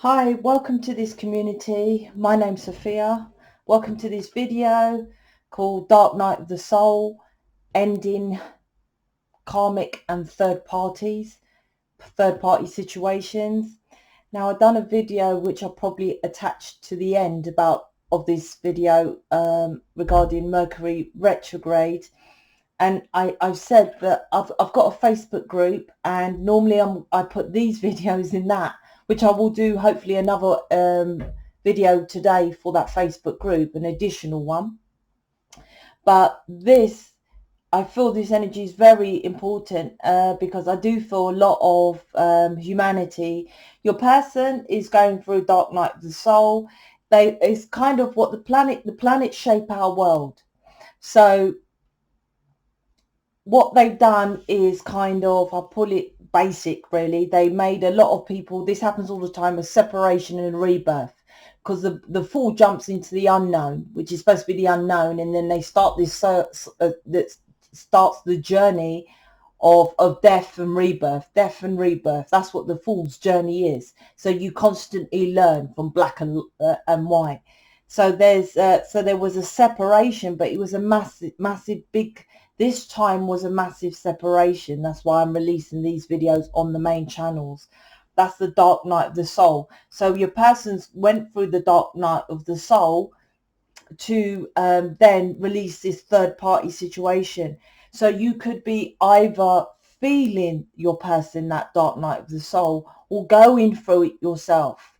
Hi, welcome to this community. My name's Sophia. Welcome to this video called Dark Night of the Soul, Ending Karmic and Third Party situations. Now, I've done a video which I'll probably attach to the end of this video regarding Mercury retrograde. And I've said that I've got a Facebook group, and normally I put these videos in that, which I will do hopefully another video today for that Facebook group, an additional one. But I feel this energy is very important because I do feel a lot of humanity. Your person is going through a dark night of the soul. It's kind of what the planets shape our world. So what they've done is kind of, I'll pull it basic really, they made a lot of people, this happens all the time, a separation and rebirth, because the fool jumps into the unknown, which is supposed to be the unknown, and then they start this that starts the journey of death and rebirth. That's what the fool's journey is. So you constantly learn from black and white. So there was a separation, but it was a massive big, this time was a massive separation. That's why I'm releasing these videos on the main channels. That's the dark night of the soul. So your persons went through the dark night of the soul to then release this third party situation. So you could be either feeling your person, that dark night of the soul, or going through it yourself.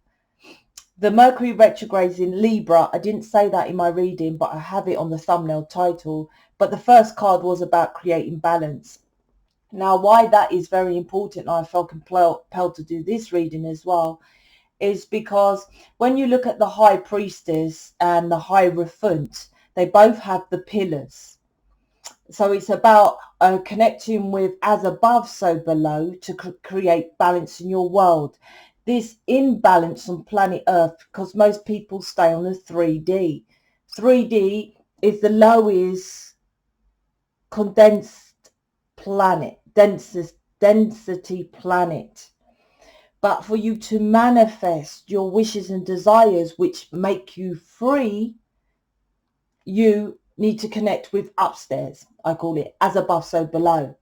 The Mercury retrogrades in Libra. I didn't say that in my reading, but I have it on the thumbnail title. But the first card was about creating balance. Now, why that is very important, I felt compelled to do this reading as well, is because when you look at the High Priestess and the Hierophant, they both have the pillars. So it's about connecting with as above, so below, to create balance in your world. This imbalance on planet Earth, because most people stay on the 3D. 3D is the lowest condensed planet, density planet. But for you to manifest your wishes and desires, which make you free, you need to connect with upstairs. I call it as above, so below.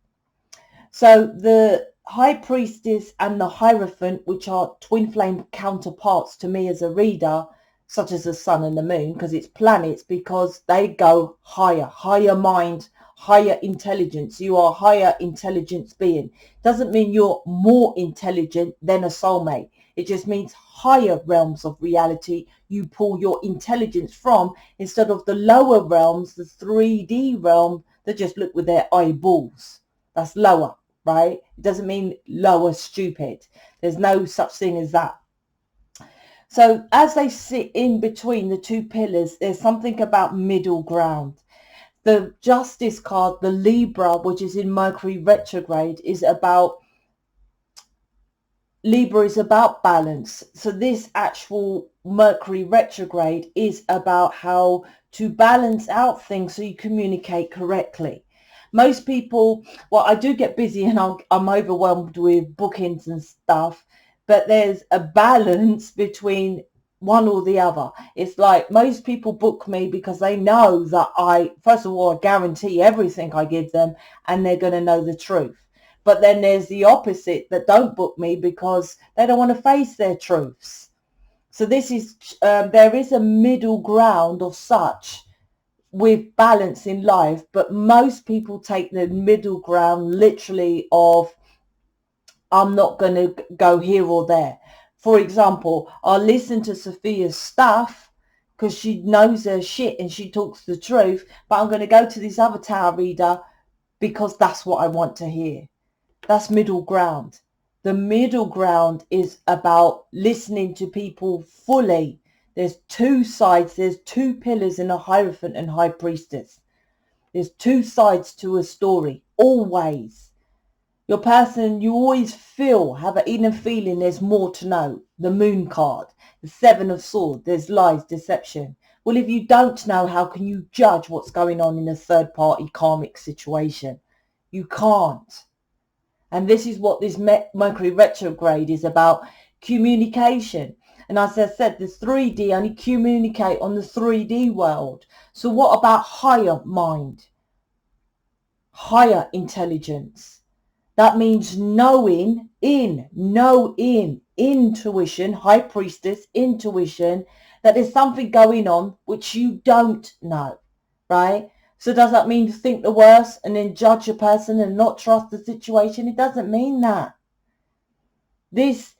So the High Priestess and the Hierophant, which are twin flame counterparts to me as a reader, such as the sun and the moon, because it's planets, because they go higher mind, higher intelligence. You are a higher intelligence being. Doesn't mean you're more intelligent than a soulmate. It just means higher realms of reality you pull your intelligence from, instead of the lower realms, the 3D realm that just look with their eyeballs. That's lower, right? It doesn't mean lower stupid. There's no such thing as that. So as they sit in between the two pillars, there's something about middle ground. The Justice card, the Libra, which is in Mercury retrograde, is about, Libra is about balance. So this actual Mercury retrograde is about how to balance out things so you communicate correctly. Most people, well, I do get busy and I'm overwhelmed with bookings and stuff, but there's a balance between one or the other. It's like most people book me because they know that first of all, I guarantee everything I give them, and they're going to know the truth. But then there's the opposite that don't book me because they don't want to face their truths. So this is, there is a middle ground of such with balance in life, but most people take the middle ground literally of, I'm not going to go here or there. For example, I'll listen to Sophia's stuff because she knows her shit and she talks the truth, but I'm going to go to this other tarot reader because that's what I want to hear. That's middle ground. The middle ground is about listening to people fully. There's two sides. There's two pillars in a Hierophant and High Priestess. There's two sides to a story, always. Your person, you always have an inner feeling there's more to know. The Moon card, the Seven of Swords, there's lies, deception. Well, if you don't know, how can you judge what's going on in a third party karmic situation? You can't. And this is what this Mercury retrograde is about, communication. And as I said, the 3D only communicate on the 3D world. So what about higher mind, higher intelligence? That means knowing, intuition, high priestess, intuition, that there's something going on which you don't know, right? So does that mean think the worst and then judge a person and not trust the situation? It doesn't mean that. This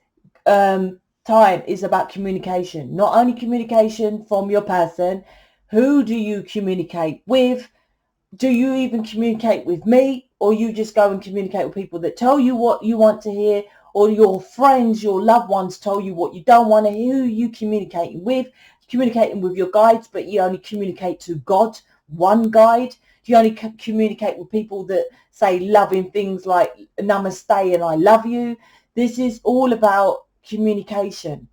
time is about communication, not only communication from your person. Who do you communicate with? Do you even communicate with me, or you just go and communicate with people that tell you what you want to hear, or your friends, your loved ones tell you what you don't want to hear? Who are you communicating with? Communicating with your guides, but you only communicate to God, one guide. Do you only communicate with people that say loving things like namaste and I love you? This is all about communication.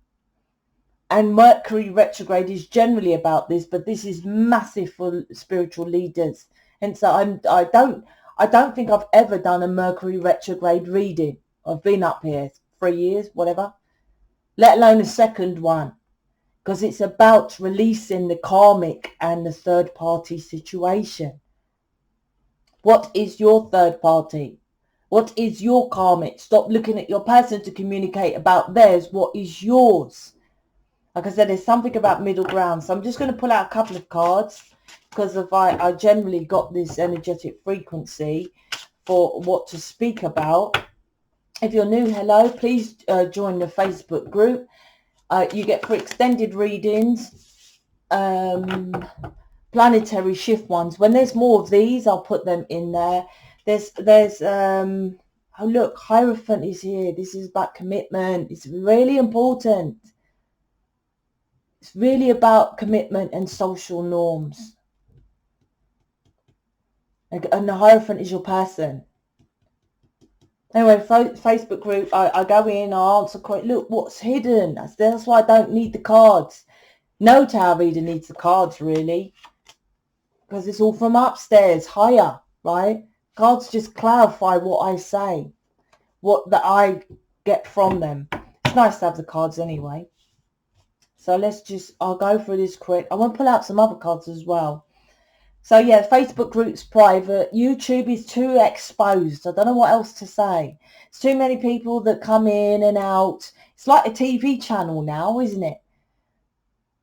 And Mercury retrograde is generally about this, but this is massive for spiritual leaders. And so I don't think I've ever done a Mercury retrograde reading. I've been up here 3 years, whatever, let alone a second one, because it's about releasing the karmic and the third party situation. What is your third party? What is your karmic? Stop looking at your person to communicate about theirs. What is yours? Like I said, there's something about middle ground. So I'm just going to pull out a couple of cards, because if I generally got this energetic frequency for what to speak about. If you're new, hello, please join the Facebook group. You get for extended readings, planetary shift ones. When there's more of these, I'll put them in there. There's oh look, Hierophant is here. This is about commitment. It's really important. It's really about commitment and social norms. And the Hierophant is your person. Anyway, Facebook group, I go in, I answer quite, look, what's hidden? That's why I don't need the cards. No tarot reader needs the cards, really, because it's all from upstairs, higher, right? Cards just clarify what I say, what that I get from them. It's nice to have the cards anyway. So I'll go through this quick. I want to pull out some other cards as well. So yeah, Facebook group's private. YouTube is too exposed. I don't know what else to say. It's too many people that come in and out. It's like a TV channel now, isn't it?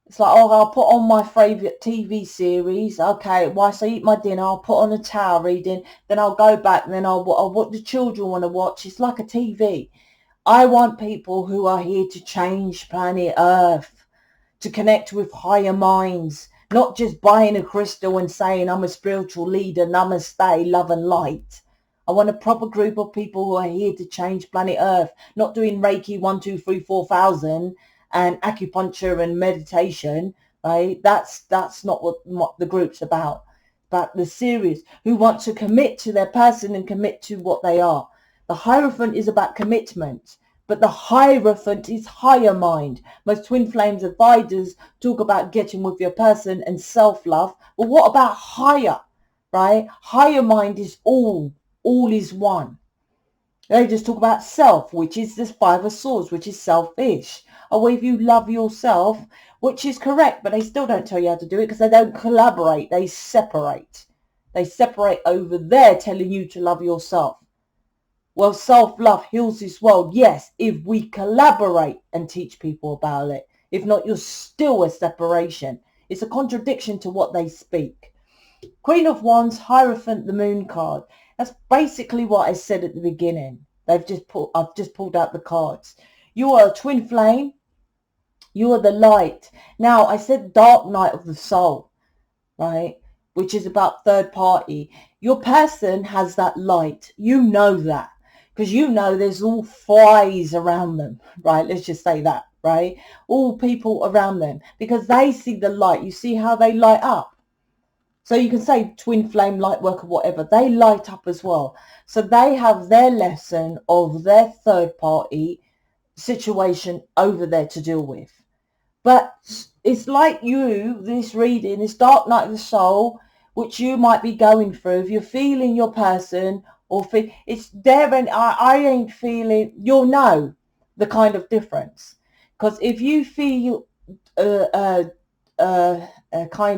It's like, oh, I'll put on my favourite TV series. Okay, whilst I eat my dinner, I'll put on a tarot reading. Then I'll go back and then what the children want to watch. It's like a TV. I want people who are here to change planet Earth, to connect with higher minds, not just buying a crystal and saying I'm a spiritual leader, namaste, love and light. I want a proper group of people who are here to change planet Earth, not doing Reiki 1, 2, 3, 4,000 and acupuncture and meditation, right? That's not what the group's about. But the serious, who want to commit to their person and commit to what they are. The Hierophant is about commitment. But the Hierophant is higher mind. Most twin flames advisors talk about getting with your person and self-love. Well, what about higher, right? Higher mind is all is one. They just talk about self, which is this 5 of Swords, which is selfish. Or if you love yourself, which is correct, but they still don't tell you how to do it because they don't collaborate. They separate. They separate over there telling you to love yourself. Well, self-love heals this world. Yes, if we collaborate and teach people about it. If not, you're still a separation. It's a contradiction to what they speak. Queen of Wands, Hierophant, the Moon card. That's basically what I said at the beginning. I've just pulled out the cards. You are a twin flame. You are the light. Now, I said dark night of the soul, right? Which is about third party. Your person has that light. You know that. Because you know there's all flies around them, right? Let's just say that, right? All people around them. Because they see the light. You see how they light up. So you can say twin flame, light worker, whatever. They light up as well. So they have their lesson of their third party situation over there to deal with. But it's like you, this reading, this dark night of the soul, which you might be going through. If you're feeling your person or it's there and I ain't feeling, you'll know the kind of difference. Because if you feel kind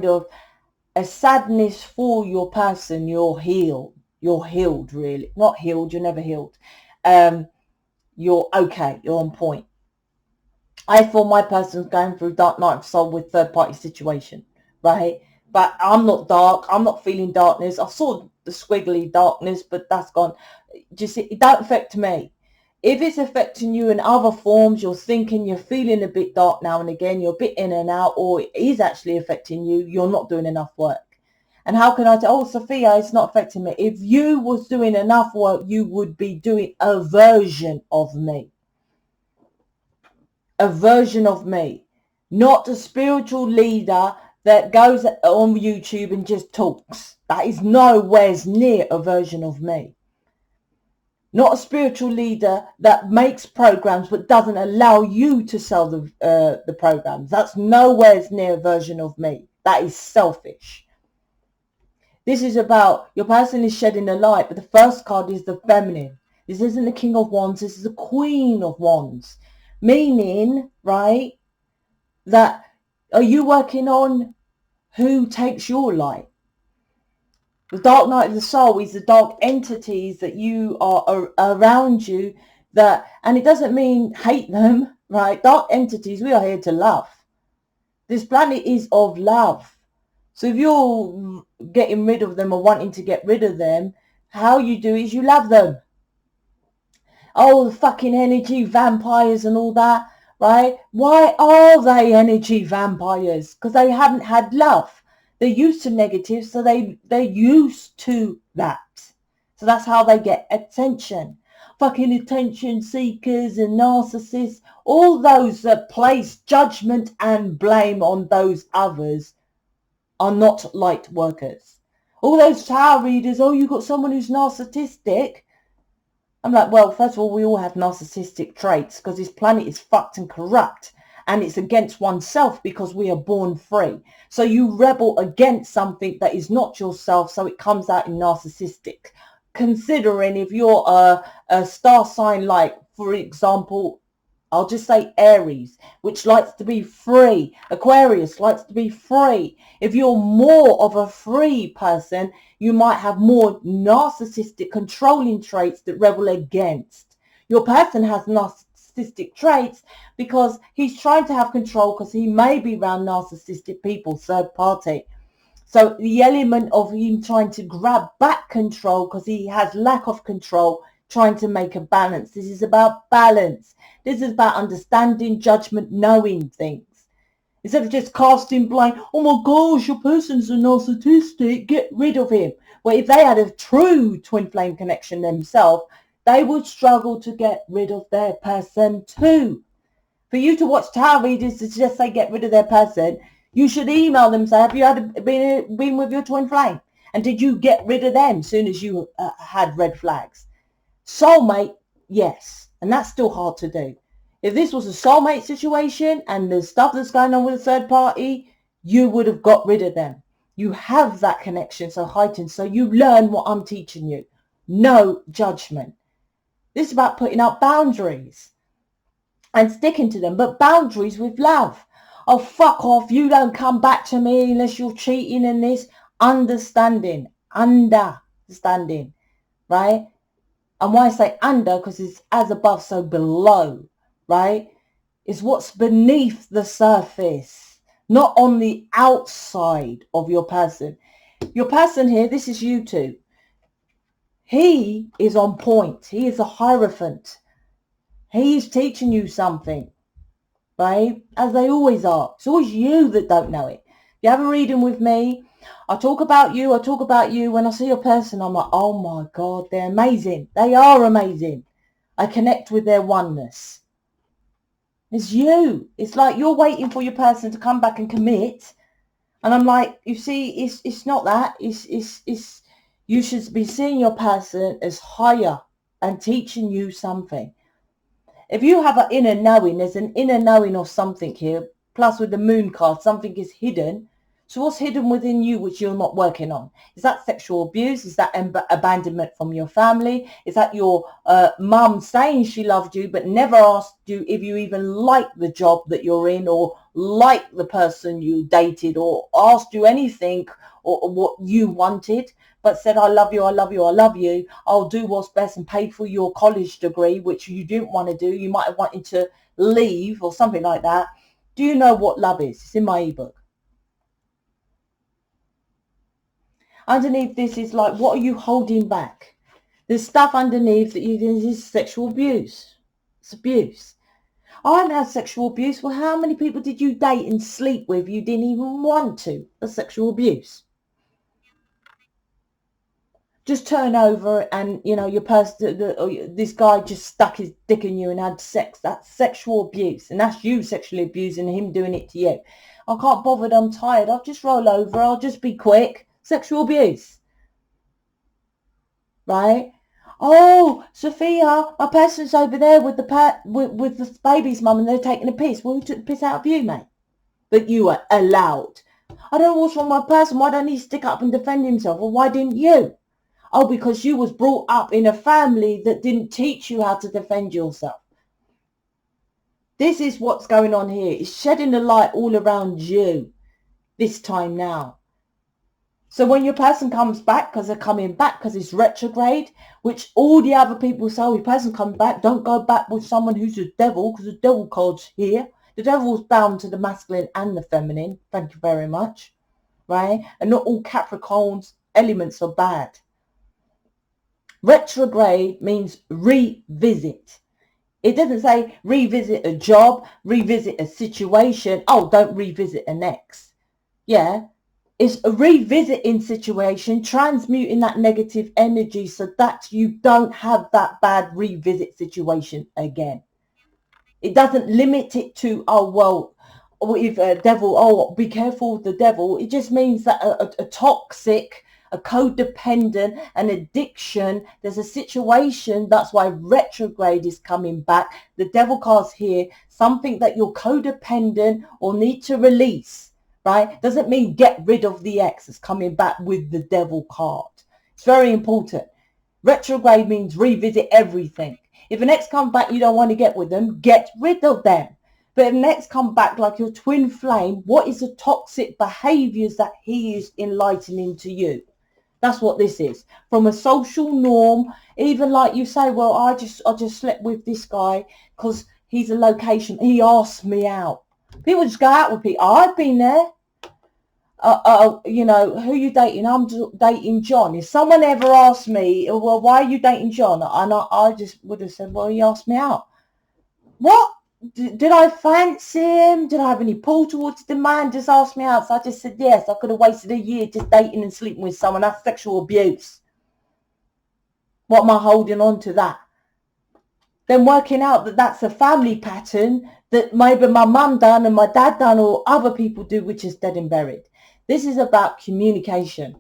of a sadness for your person, you're healed. You're healed, really. Not healed, you're never healed. You're okay, you're on point. I feel my person's going through dark night of soul with third party situation, right? But I'm not dark. I'm not feeling darkness. I saw the squiggly darkness, but that's gone. Just it don't affect me. If it's affecting you in other forms, you're thinking you're feeling a bit dark now and again, you're a bit in and out, or it is actually affecting you, you're not doing enough work. And how can I tell, oh, Sophia, it's not affecting me. If you was doing enough work, you would be doing a version of me. A version of me. Not a spiritual leader that goes on YouTube and just talks. That is nowhere near a version of me. Not a spiritual leader that makes programs but doesn't allow you to sell the programs. That's nowhere near a version of me. That is selfish. This is about your person is shedding a light, but the first card is the feminine. This isn't the King of Wands. This is the Queen of Wands. Meaning, right, that are you working on who takes your light? The dark night of the soul is the dark entities that you are around you that, and it doesn't mean hate them, right? Dark entities, we are here to love. This planet is of love. So if you're getting rid of them or wanting to get rid of them, how you do is you love them. Oh, the fucking energy vampires and all that, right? Why are they energy vampires? Because they haven't had love. They're used to negative, so they're used to that. So that's how they get attention. Fucking attention seekers and narcissists, all those that place judgment and blame on those others are not light workers. All those tarot readers, oh, you got someone who's narcissistic. I'm like, well, first of all, we all have narcissistic traits because this planet is fucked and corrupt. And it's against oneself because we are born free. So you rebel against something that is not yourself, so it comes out in narcissistic. Considering if you're a star sign like, for example, I'll just say Aries, which likes to be free. Aquarius likes to be free. If you're more of a free person, you might have more narcissistic controlling traits that rebel against. Your person has narcissistic traits because he's trying to have control because he may be around narcissistic people, third party. So the element of him trying to grab back control because he has lack of control, trying to make a balance. This is about balance. This is about understanding, judgment, knowing things. Instead of just casting blame, oh my gosh, your person's a narcissistic, get rid of him. Well, if they had a true twin flame connection themselves, they would struggle to get rid of their person too. For you to watch tarot readers to just say get rid of their person, you should email them, say, have you been with your twin flame? And did you get rid of them as soon as you had red flags? Soulmate, yes. And that's still hard to do. If this was a soulmate situation and the stuff that's going on with a third party, you would have got rid of them. You have that connection so heightened. So you learn what I'm teaching you. No judgment. This is about putting up boundaries and sticking to them, but boundaries with love. Oh, fuck off. You don't come back to me unless you're cheating in this. Understanding, right? And why I say under, because it's as above, so below, right? It's what's beneath the surface, not on the outside of your person. Your person here, this is you two. He is on point. He is a hierophant. He is teaching you something, right? As they always are. It's always you that don't know it. You have a reading with me. I talk about you. When I see your person, I'm like, oh my God, they're amazing. They are amazing. I connect with their oneness. It's you. It's like you're waiting for your person to come back and commit. And I'm like, you see, it's not that. It's you should be seeing your person as higher and teaching you something. If you have an inner knowing, there's an inner knowing of something here. Plus with the moon card, something is hidden. So what's hidden within you which you're not working on? Is that sexual abuse? Is that abandonment from your family? Is that your mum saying she loved you but never asked you if you even like the job that you're in, or like the person you dated, or asked you anything, or what you wanted, but said, I love you, I love you, I love you. I'll do what's best, and paid for your college degree, which you didn't want to do. You might have wanted to leave or something like that. Do you know what love is? It's in my ebook. Underneath this is like, what are you holding back? There's stuff underneath that you think is sexual abuse. It's abuse. I haven't had sexual abuse. Well, how many people did you date and sleep with you didn't even want to? That's sexual abuse. Just turn over and, you know, your person, this guy just stuck his dick in you and had sex. That's sexual abuse. And that's you sexually abusing him, doing it to you. I can't bother, I'm tired. I'll just roll over. I'll just be quick. Sexual abuse. Right? Oh, Sophia, my person's over there with the baby's mum, and they're taking a piss. Well, who took the piss out of you, mate? But you were allowed. I don't know what's wrong with my person. Why don't he stick up and defend himself? Or why didn't you? Oh, because you was brought up in a family that didn't teach you how to defend yourself. This is what's going on here. It's shedding the light all around you this time now. So when your person comes back, because they're coming back because it's retrograde, which all the other people say, oh, your person comes back, don't go back with someone who's a devil, because the devil card's here. The devil's bound to the masculine and the feminine. Thank you very much. Right? And not all Capricorn's elements are bad. Retrograde means revisit. It doesn't say revisit a job, revisit a situation. Oh, don't revisit an ex. Yeah. It's a revisiting situation, transmuting that negative energy so that you don't have that bad revisit situation again. It doesn't limit it to, oh, well, if a devil, oh, be careful with the devil. It just means that a toxic, a codependent, an addiction, there's a situation. That's why retrograde is coming back. The devil card's here, something that you're codependent or need to release. Right? Doesn't mean get rid of the ex. It's coming back with the devil card. It's very important. Retrograde means revisit everything. If an ex comes back, you don't want to get with them, get rid of them. But if an ex come back like your twin flame, what is the toxic behaviors that he is enlightening to you? That's what this is. From a social norm, even like you say, well, I just slept with this guy because he's a location. He asked me out. People just go out with people. I've been there. You know, who are you dating? I'm dating John. If someone ever asked me, well, why are you dating John? And I just would have said, well, he asked me out. What? Did I fancy him? Did I have any pull towards the man? Just asked me out. So I just said yes. I could have wasted a year just dating and sleeping with someone. That's sexual abuse. What am I holding on to that? Then working out that that's a family pattern that maybe my mum done and my dad done or other people do, which is dead and buried. This is about communication.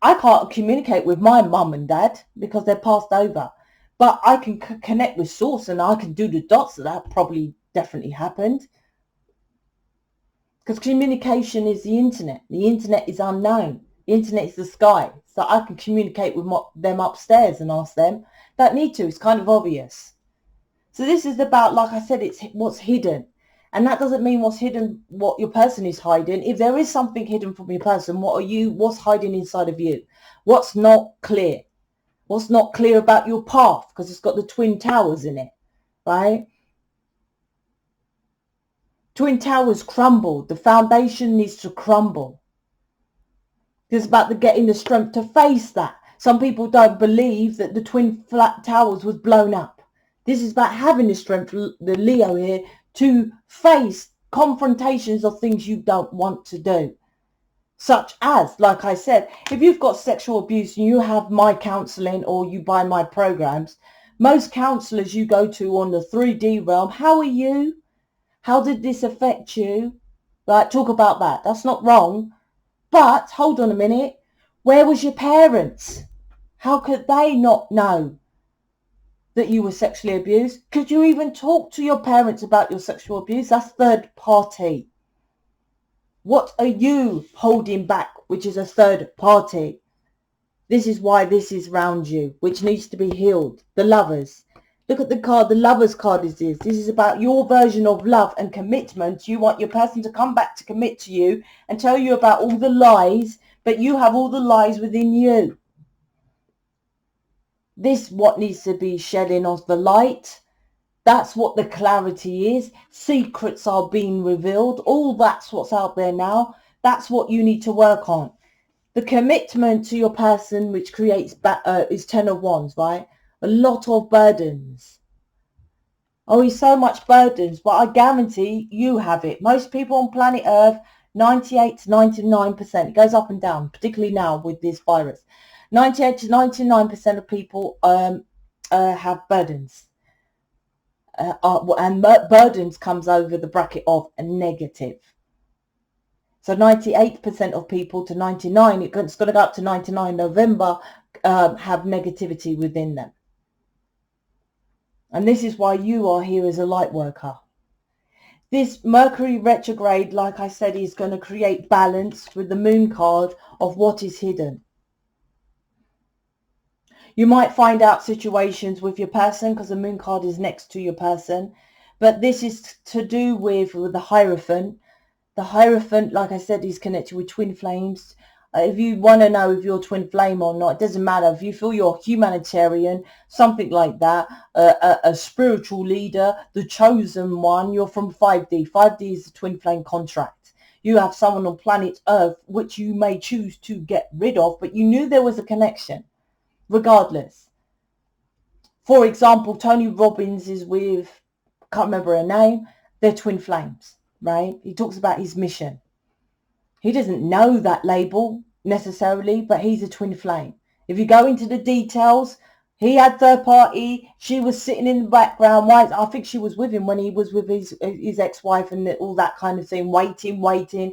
I can't communicate with my mum and dad because they're passed over. But I can connect with source and I can do the dots that probably definitely happened. Because communication is the internet. The internet is unknown. The internet is the sky. So I can communicate with them upstairs and ask them. Don't need to. It's kind of obvious. So this is about, like I said, it's what's hidden. And that doesn't mean what's hidden, what your person is hiding. If there is something hidden from your person, what's hiding inside of you? What's not clear? What's not clear about your path? Because it's got the twin towers in it, right? Twin towers crumbled. The foundation needs to crumble. It's about getting the strength to face that. Some people don't believe that the twin flat towers was blown up. This is about having the strength, the Leo here, to face confrontations of things you don't want to do. Such as, like I said, if you've got sexual abuse and you have my counselling or you buy my programs, most counsellors you go to on the 3D realm, how are you? How did this affect you? Right, talk about that. That's not wrong. But hold on a minute. Where was your parents? How could they not know that you were sexually abused? Could you even talk to your parents about your sexual abuse? That's third party. What are you holding back, which is a third party? This is why this is round you, which needs to be healed. The Lovers. Look at the card. The Lovers card is this. This is about your version of love and commitment. You want your person to come back to commit to you and tell you about all the lies, but you have all the lies within you. This what needs to be shedding off the light. That's what the clarity is. Secrets are being revealed. All that's what's out there now. That's what you need to work on. The commitment to your person, which creates is 10 of Wands, right? A lot of burdens. Oh, he's so much burdens, but I guarantee you have it. Most people on planet Earth, 98 to 99%. It goes up and down, particularly now with this virus. 98 to 99% of people have burdens. And burdens comes over the bracket of a negative. So 98% of people to 99, it's going to go up to 99 November, have negativity within them. And this is why you are here as a light worker. This Mercury retrograde, like I said, is going to create balance with the moon card of what is hidden. You might find out situations with your person because the moon card is next to your person. But this is to do with the Hierophant. The Hierophant, like I said, is connected with twin flames. If you want to know if you're twin flame or not, it doesn't matter. If you feel you're humanitarian, something like that, a spiritual leader, the chosen one, you're from 5D. 5D is the twin flame contract. You have someone on planet Earth which you may choose to get rid of, but you knew there was a connection, regardless. For example, Tony Robbins is with, can't remember her name, they're twin flames, right? He talks about his mission. He doesn't know that label necessarily, but he's a twin flame. If you go into the details, he had third party. She was sitting in the background. Why? I think she was with him when he was with his ex-wife and all that kind of thing. Waiting.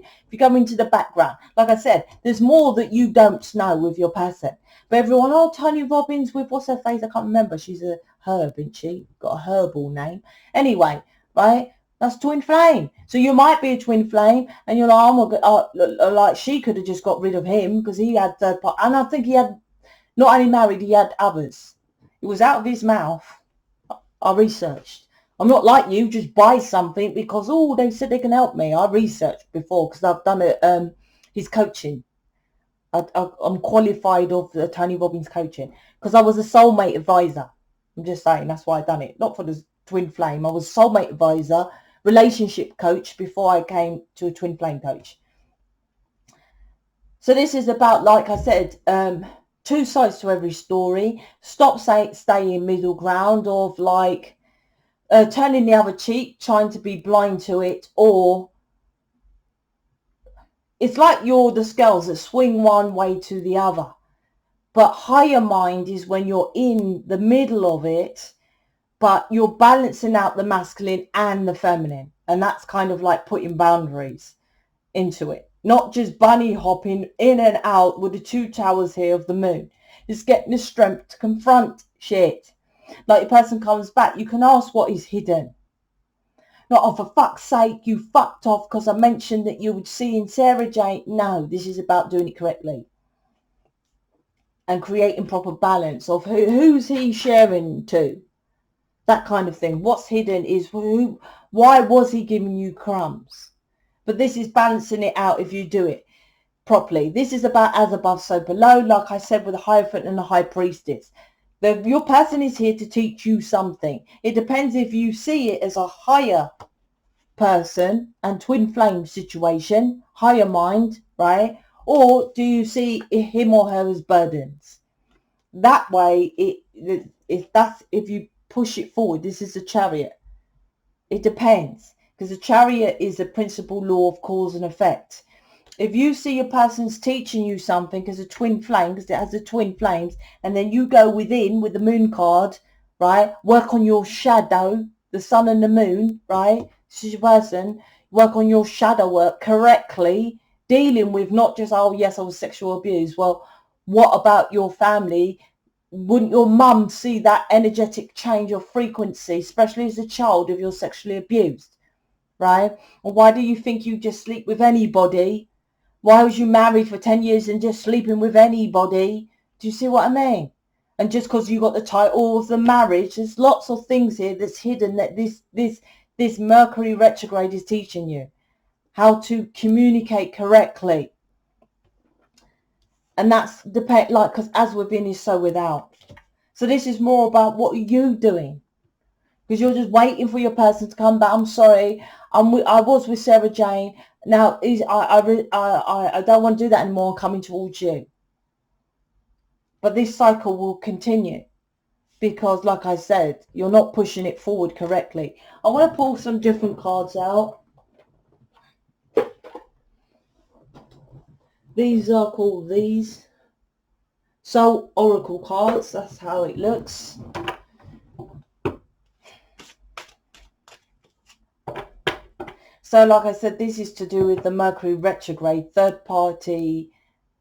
If you go into the background, like I said, there's more that you don't know with your person. But everyone, oh, Tony Robbins with what's her face? I can't remember. She's a herb, isn't she? Got a herbal name. Anyway, right? That's twin flame. So you might be a twin flame and you're like, oh, like she could have just got rid of him because he had third party. And I think he had not only married, he had others. It was out of his mouth. I researched. I'm not like you, just buy something because, oh, they said they can help me. I researched before because I've done it, his coaching. I'm qualified of the Tony Robbins coaching because I was a soulmate advisor. I'm just saying, that's why I done it. Not for the twin flame. I was soulmate advisor, relationship coach before I came to a twin flame coach. So this is about, like I said, two sides to every story. Stop staying middle ground of like turning the other cheek, trying to be blind to it, or it's like you're the scales that swing one way to the other. But higher mind is when you're in the middle of it, but you're balancing out the masculine and the feminine. And that's kind of like putting boundaries into it. Not just bunny hopping in and out with the two towers here of the moon. Just getting the strength to confront shit. Like the person comes back, you can ask what is hidden. Not, oh, for fuck's sake, you fucked off because I mentioned that you would see in Sarah Jane. No, this is about doing it correctly. And creating proper balance of who's he sharing to. That kind of thing. What's hidden is why was he giving you crumbs? But this is balancing it out if you do it properly. This is about as above, so below, like I said, with the Hierophant and the High Priestess. Your person is here to teach you something. It depends if you see it as a higher person and twin flame situation, higher mind, right? Or do you see him or her as burdens? That way, if you push it forward, this is a Chariot. It depends, because the Chariot is a principal law of cause and effect. If you see your person's teaching you something as a twin flame, because it has the twin flames, and then you go within with the moon card, right? Work on your shadow, the sun and the moon, right? This is your person. Work on your shadow work correctly, dealing with not just, oh, yes, I was sexual abused. Well, what about your family? Wouldn't your mum see that energetic change of frequency, especially as a child if you're sexually abused? right? Or why do you think you just sleep with anybody? Why was you married for 10 years and just sleeping with anybody? Do you see what I mean? And just because you got the title of the marriage, there's lots of things here that's hidden that this Mercury retrograde is teaching you how to communicate correctly. And that's like, because as within is so without. So this is more about what are you doing? Because you're just waiting for your person to come back. I'm sorry, I was with Sarah Jane. Now I don't want to do that anymore. I'm coming towards you. But this cycle will continue because, like I said, you're not pushing it forward correctly. I want to pull some different cards out. These are called Soul Oracle cards. That's how it looks. So like I said, this is to do with the Mercury retrograde, third party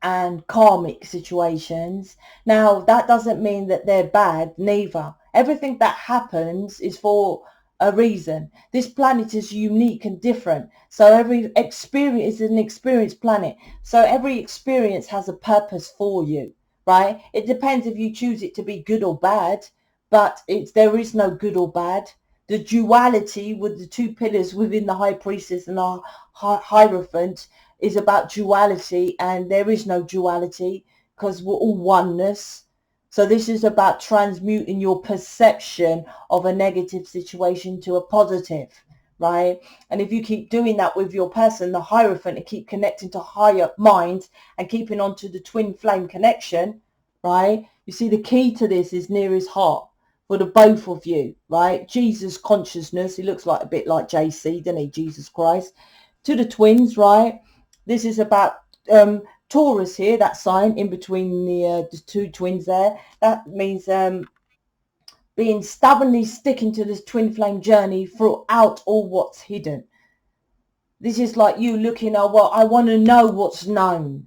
and karmic situations. Now, that doesn't mean that they're bad, neither. Everything that happens is for a reason. This planet is unique and different. So every experience is an experience planet. So every experience has a purpose for you, right? It depends if you choose it to be good or bad, but there is no good or bad. The duality with the two pillars within the High Priestess and the Hierophant is about duality, and there is no duality because we're all oneness. So this is about transmuting your perception of a negative situation to a positive, right? And if you keep doing that with your person, the Hierophant, and keep connecting to higher minds and keeping on to the twin flame connection, right? You see, the key to this is near his heart. For the both of you, right? Jesus consciousness. He looks like a bit like JC, doesn't he? Jesus Christ. To the twins, right? This is about Taurus here, that sign in between the two twins there. That means being stubbornly sticking to this twin flame journey throughout all what's hidden. This is like you looking, well, I want to know what's known.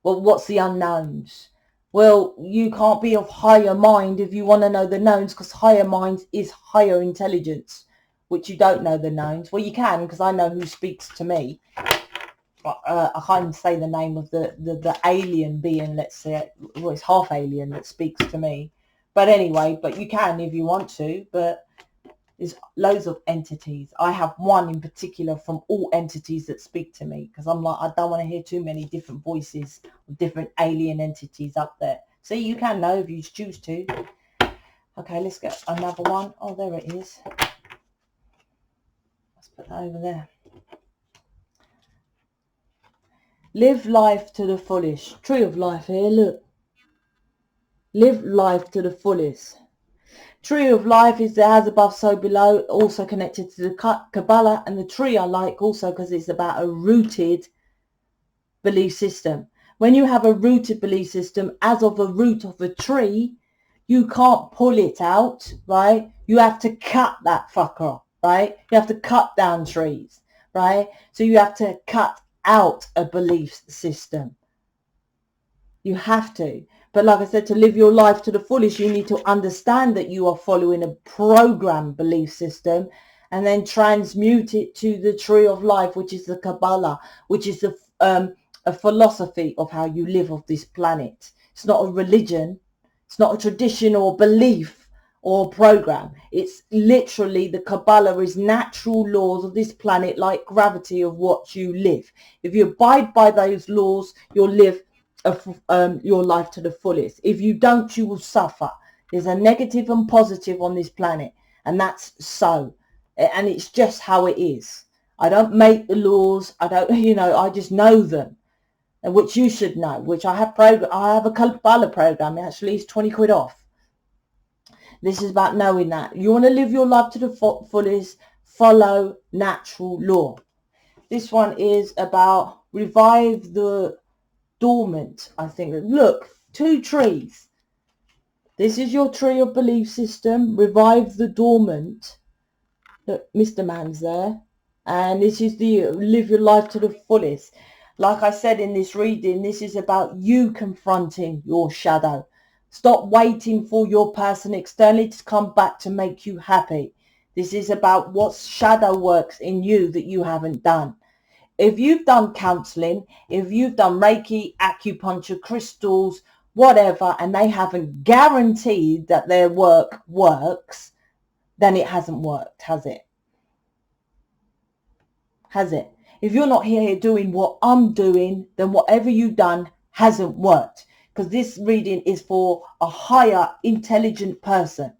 Well, what's the unknowns? Well, you can't be of higher mind if you want to know the knowns, because higher mind is higher intelligence, which you don't know the knowns. Well, you can, because I know who speaks to me. I can't say the name of the alien being, let's say, well, it's half alien that speaks to me. But anyway, but you can if you want to, but there's loads of entities. I have one in particular from all entities that speak to me, because I'm like, I don't want to hear too many different voices of different alien entities up there. So you can know if you choose to. Okay, let's get another one. Oh, there it is. Let's put that over there. Live life to the fullest. Tree of life here, look. Live life to the fullest. Tree of life is the as above, so below, also connected to the Kabbalah, and the tree I like also because it's about a rooted belief system. When you have a rooted belief system, as of a root of a tree, you can't pull it out, right? You have to cut that fucker, right? You have to cut down trees, right? So you have to cut out a belief system. You have to. But like I said, to live your life to the fullest, you need to understand that you are following a program belief system, and then transmute it to the tree of life, which is the Kabbalah, which is a philosophy of how you live off this planet. It's not a religion. It's not a tradition or belief or program. It's literally the Kabbalah is natural laws of this planet, like gravity, of what you live. If you abide by those laws, you'll live your life to the fullest. If you don't, you will suffer. There's a negative and positive on this planet, and that's so, and it's just how it is. I don't make the laws. I don't, I just know them, and which you should know, which I have I have a Kabbalah program. Actually, it's 20 quid off. This is about knowing that you want to live your life to the fullest. Follow natural law. This one is about revive the dormant, I think. Look, 2 trees. This is your tree of belief system. Revive the dormant. Look, Mr. Man's there. And this is the live your life to the fullest. Like I said in this reading, this is about you confronting your shadow. Stop waiting for your person externally to come back to make you happy. This is about what shadow works in you that you haven't done. If you've done counseling, if you've done Reiki, acupuncture, crystals, whatever, and they haven't guaranteed that their work works, then it hasn't worked, has it? Has it? If you're not here doing what I'm doing, then whatever you've done hasn't worked. Because this reading is for a higher intelligent person.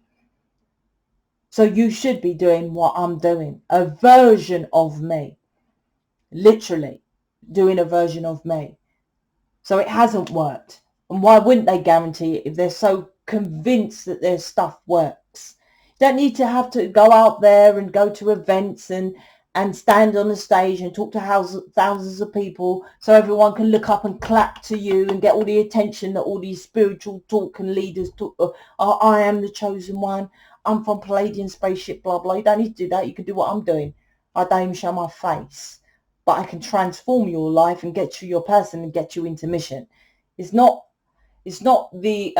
So you should be doing what I'm doing, a version of me. Literally doing a version of me. So it hasn't worked. And why wouldn't they guarantee it if they're so convinced that their stuff works? You don't need to have to go out there and go to events and stand on the stage and talk to thousands of people so everyone can look up and clap to you and get all the attention that all these spiritual talk and leaders talk. I am the chosen one. I'm from Palladian spaceship, blah, blah. You don't need to do that. You can do what I'm doing. I don't even show my face. But I can transform your life and get you your person and get you into mission. It's not the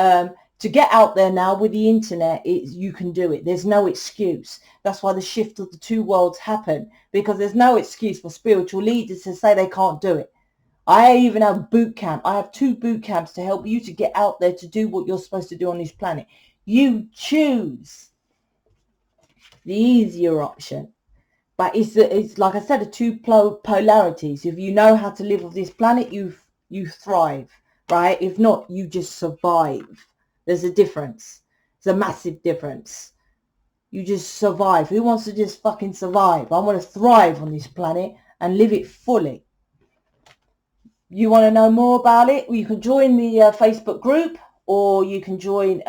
to get out there now with the internet. You can do it. There's no excuse. That's why the shift of the two worlds happen, because there's no excuse for spiritual leaders to say they can't do it. I even have boot camp. I have 2 boot camps to help you to get out there to do what you're supposed to do on this planet. You choose the easier option. But it's like I said, the 2 polarities. If you know how to live with this planet, you thrive, right? If not, you just survive. There's a difference. There's a massive difference. You just survive. Who wants to just fucking survive? I want to thrive on this planet and live it fully. You want to know more about it? Well, you can join the Facebook group, or you can join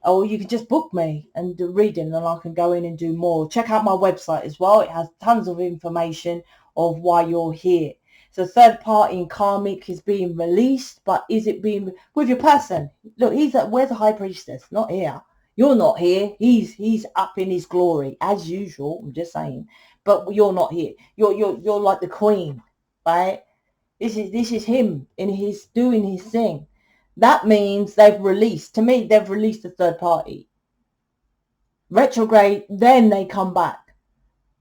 or you can just book me and do reading, and I can go in and do more. Check out my website as well. It has tons of information of why you're here. So third party in Karmic is being released, but is it being with your person? Look, where's the High Priestess? Not here. You're not here. He's up in his glory as usual. I'm just saying, but you're not here. You're like the Queen, right? This is him and he's doing his thing. That means they've released a third party. Retrograde, then they come back.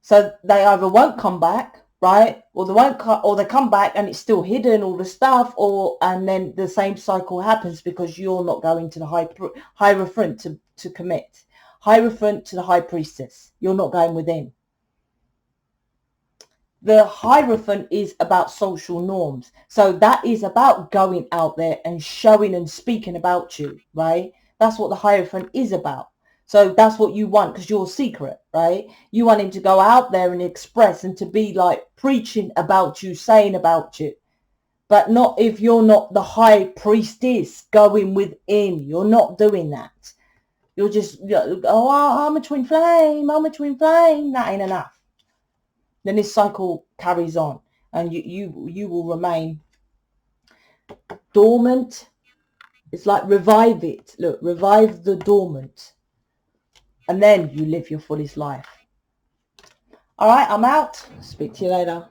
So they either won't come back, right? Or they come back and it's still hidden, all the stuff, and then the same cycle happens because you're not going to the Hierophant to commit. Hierophant to the High Priestess. You're not going within. The Hierophant is about social norms. So that is about going out there and showing and speaking about you, right? That's what the Hierophant is about. So that's what you want, because you're secret, right? You want him to go out there and express and to be like preaching about you, saying about you. But not if you're not the High Priestess going within. You're not doing that. You're just, oh, I'm a twin flame. That ain't enough. Then this cycle carries on, and you will remain dormant. It's like revive it. Look, revive the dormant, and then you live your fullest life. All right, I'm out. Speak to you later.